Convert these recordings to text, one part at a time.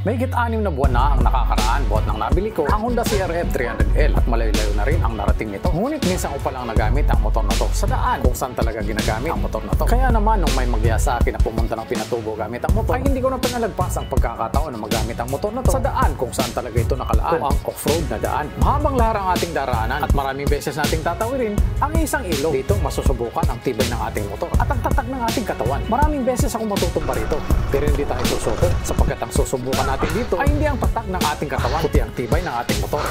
Mahigit 6 na buwan na ang nakakaraan buhat nang nabili ko ang Honda CRF 300L at malayo-layo na rin ang narating nito. Ngunit minsan ko palang nagamit ang motor na to sa daan kung saan talaga ginagamit ang motor na to. Kaya naman nung may magyaya sa akin na pumunta ng Pinatubo gamit ang motor, ay hindi ko na pinalagpas ang pagkakataon na magamit ang motor na to sa daan kung saan talaga ito nakalaan o ang off-road na daan. Mahabang larang ating daraanan at maraming beses nating tatawirin ang isang ilog. Dito masusubukan ang tibay ng ating motor at ang tatag ng ating katawan. Maraming beses ako matutumba rito pero hindi tayo susuko sapagkat ang susubukan natin dito ay hindi ang tatag ng ating katawan kundi ang tibay ng ating motor.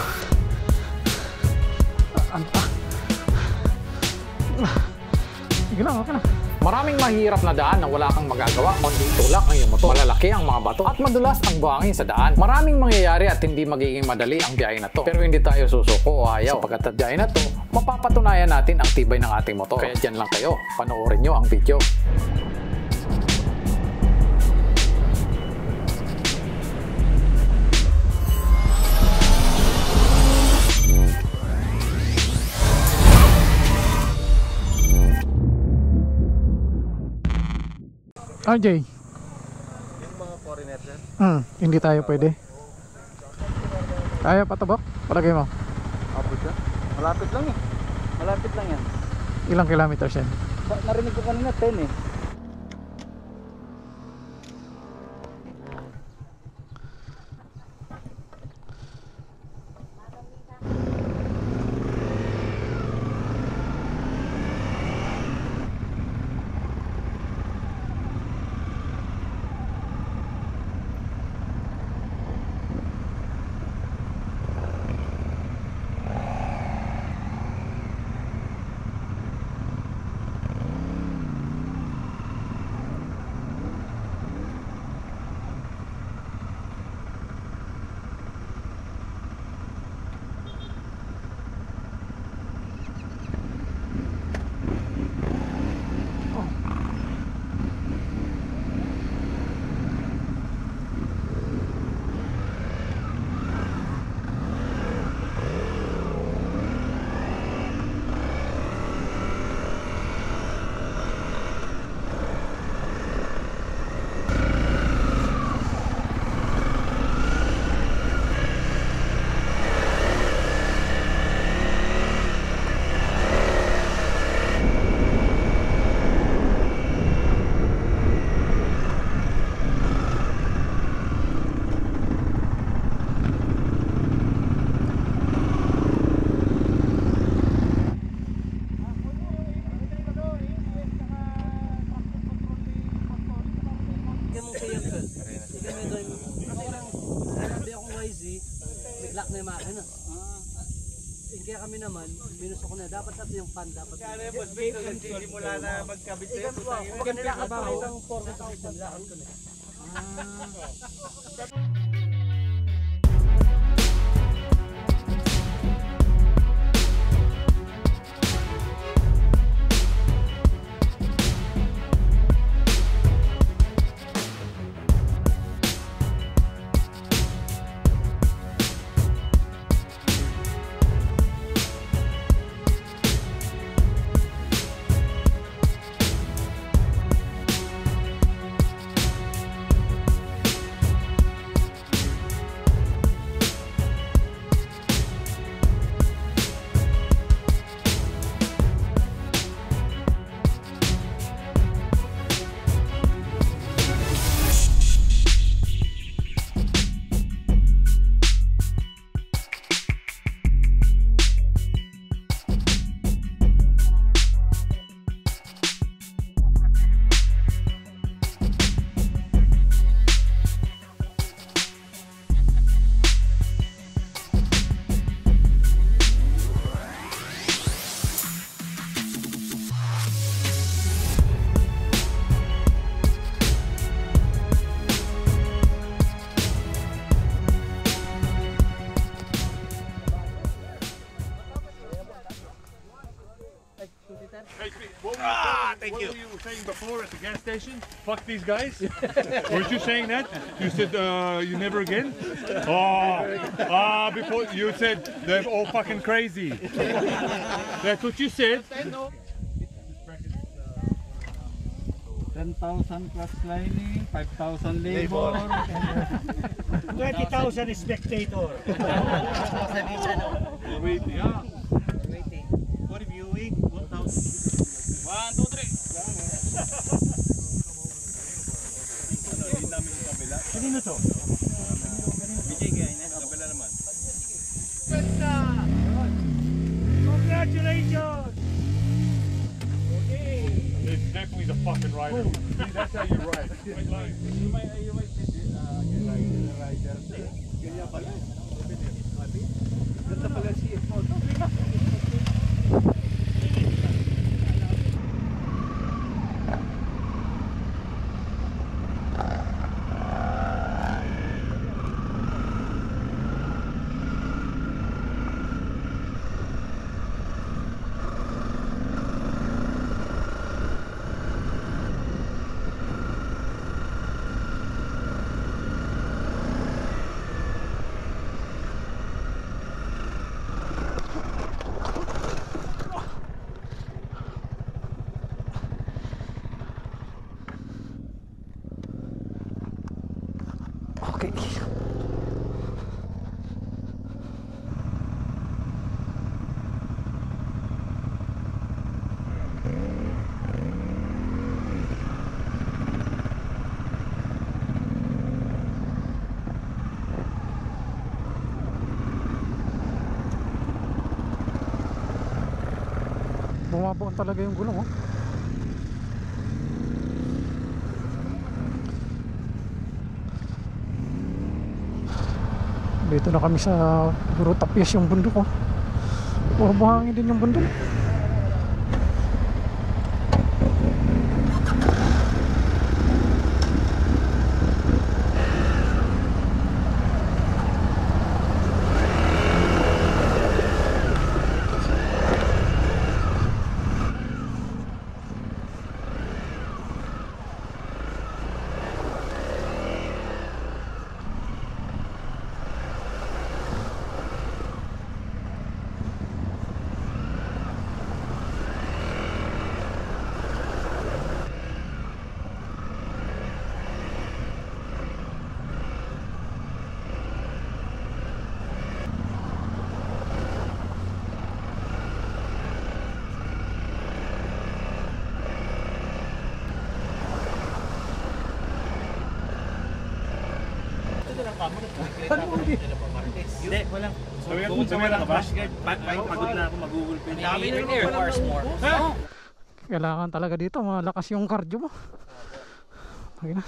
Sige lang, okay na. Maraming mahirap na daan na wala kang magagawa kundi tulak ang iyong motor. Malalaki ang mga bato at madulas ang buhangin sa daan. Maraming mangyayari at hindi magiging madali ang biyahe na to. Pero hindi tayo susuko o ayaw sapagkat ang biyahe na to, mapapatunayan natin ang tibay ng ating motor. Kaya dyan lang kayo, panoorin nyo ang video. RJ, yung mga foreigner dyan? hindi tayo pwede. Kaya patabok? Palagay mo. Abot siya? Malapit lang eh. Malapit lang yan. Ilang kilometers yan? Narinig ko kanina 10 eh. Black na yung makina. Kaya kami naman, minus ako na. Dapat sa yung fan. Dapat Hindi mula na magkabit sa'yo. Kung kanila ka ba itong 4,000 lakad ko na. Thank you. What were you saying before at the gas station? Fuck these guys? Weren't you saying that? You said you never again? Before you said they're all fucking crazy. That's what you said. 10,000 plus lining, 5,000 labor. 30,000 spectator. Wait, yeah. What viewing? 1,000. 1, 2, 3. Kanino to? Congratulations! It's definitely the fucking rider. See, that's how you ride. Okay. Bumabaon talaga yung gulong, oh. Dito na kami sa puro tapyas yung bundok, oh. Puro buhangin din yung bundok. Hindi, walang. Sumira ka ba? Pagod na ako, mag-google pin. Kailangan talaga dito malakas yung cardio mo. Okay na.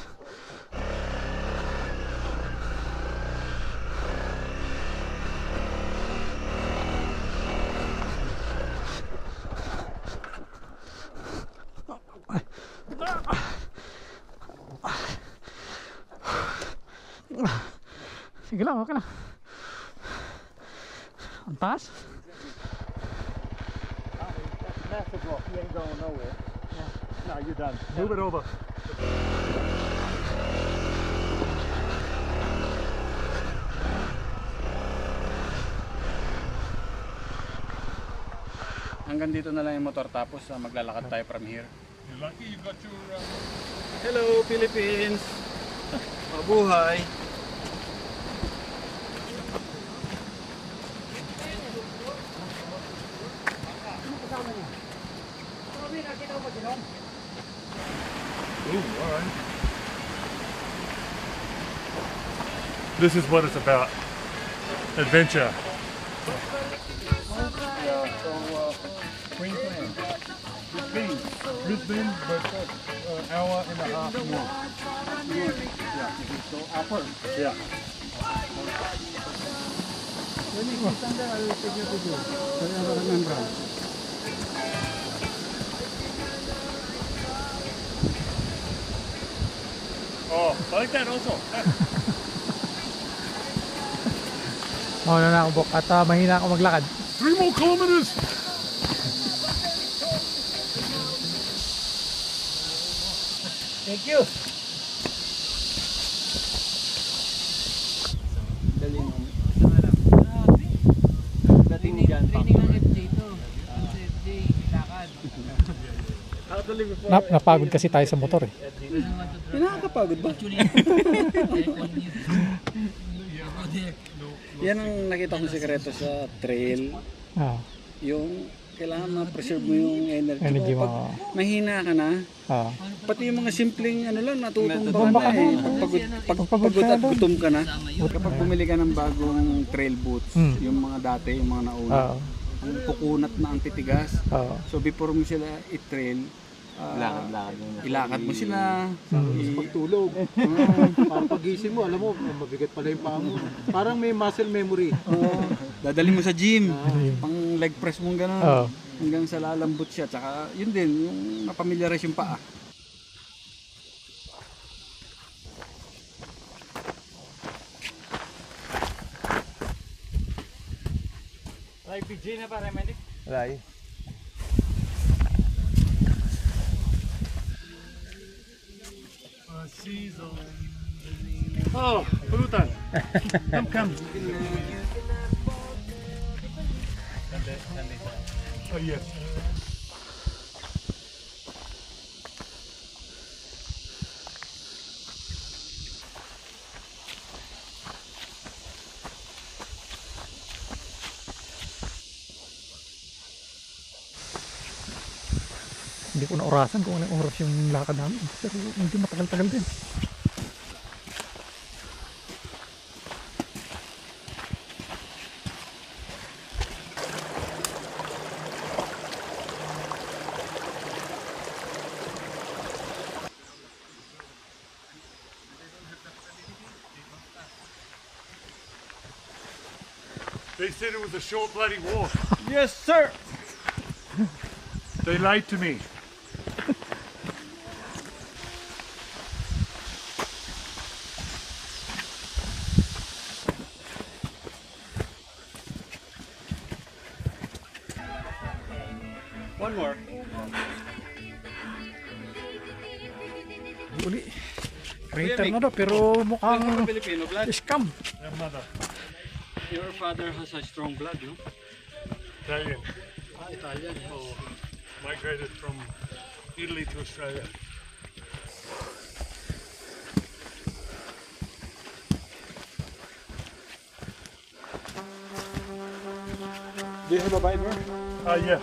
Sige lang, okay na. Ang taas. Massive rock. You ain't going nowhere. No, you're done. Move it over. Hanggang dito na lang yung motor tapos maglalakad tayo from here. You're lucky you got your... Hello Philippines! Mabuhay! Ooh, all right. This is what it's about. Adventure. Queensland. Brisbane, but hour and a half more. Yeah, so upper. Yeah. Oh, I like that also. Mauna na ako, Bok, at mahina ako maglakad. 3 more kilometers. Thank you. Dali mo. Training ng FJ to. Sa FJ, lakad. Napagod kasi tayo sa motor, eh. Nakakapagod ba? Yan ang nakita kong sekreto sa trail. Ah, Yung kailangan ma-preserve mo yung energy Energy mo. mo. Pag mahina ka na, ah. pati yung mga simpleng ano lang, natutumba na eh. Pagod at gutom ka na. Kapag bumili ka ng bagong trail boots, yung mga dati, yung mga nauna, Ah, ang pukunat na ang titigas. ah. So before mo sila i-trail, ilakad mo sila. Pagtulog. Para pagising mo, alam mo, mabigat pala yung paa mo. Parang may muscle memory. Dadali mo sa gym, pang leg press mo gano'n. Oo. Hanggang sa lalambot siya. Tsaka yun din, yung mapamilyarize yung paa. Ay, PG na para, medic. Lai. Oh, pulutan. Come. Oh, yes. Hindi ko na orasan kung anong oras yung lakad namin. Pero hindi matagal-tagal din. They said it was a short bloody walk. Yes, sir! They lied to me. One more. Uli. Crater na daw pero mukhang Filipino blood. scam. Their mother, Your father has a strong blood, no? Italian. Italian. Oh, migrated from Italy to Australia. Do you have a Bible? Yeah.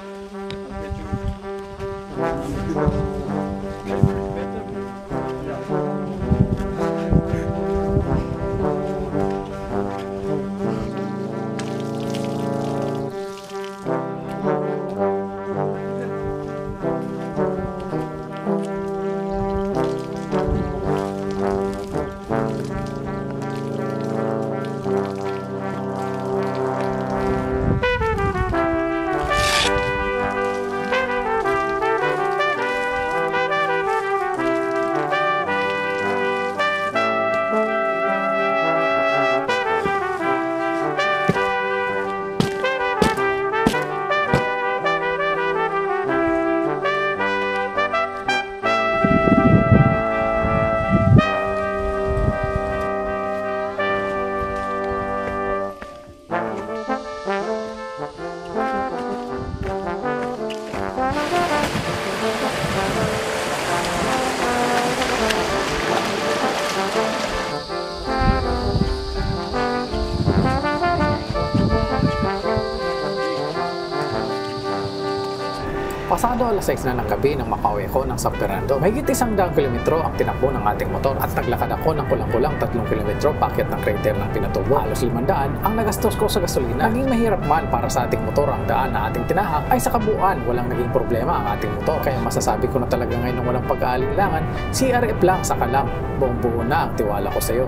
Pasado alas 6 na ng gabi nang makauwi ako ng San Fernando. Mahigit 100 kilometro ang tinakbo ng ating motor at naglakad ako ng kulang-kulang 3 kilometro paakyat ng crater ng Pinatubo. Halos 500 ang nagastos ko sa gasolina. Naging mahirap man para sa ating motor ang daan na ating tinahak ay sa kabuuan walang naging problema ang ating motor. Kaya masasabi ko na talaga ngayon ng walang pag-aalinlangan, CRF lang saka lang. Buong-buo na ang tiwala ko sa iyo.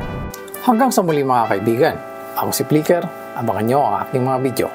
Hanggang sa muli mga kaibigan, ako si Flicker, abangan nyo ang aking mga video.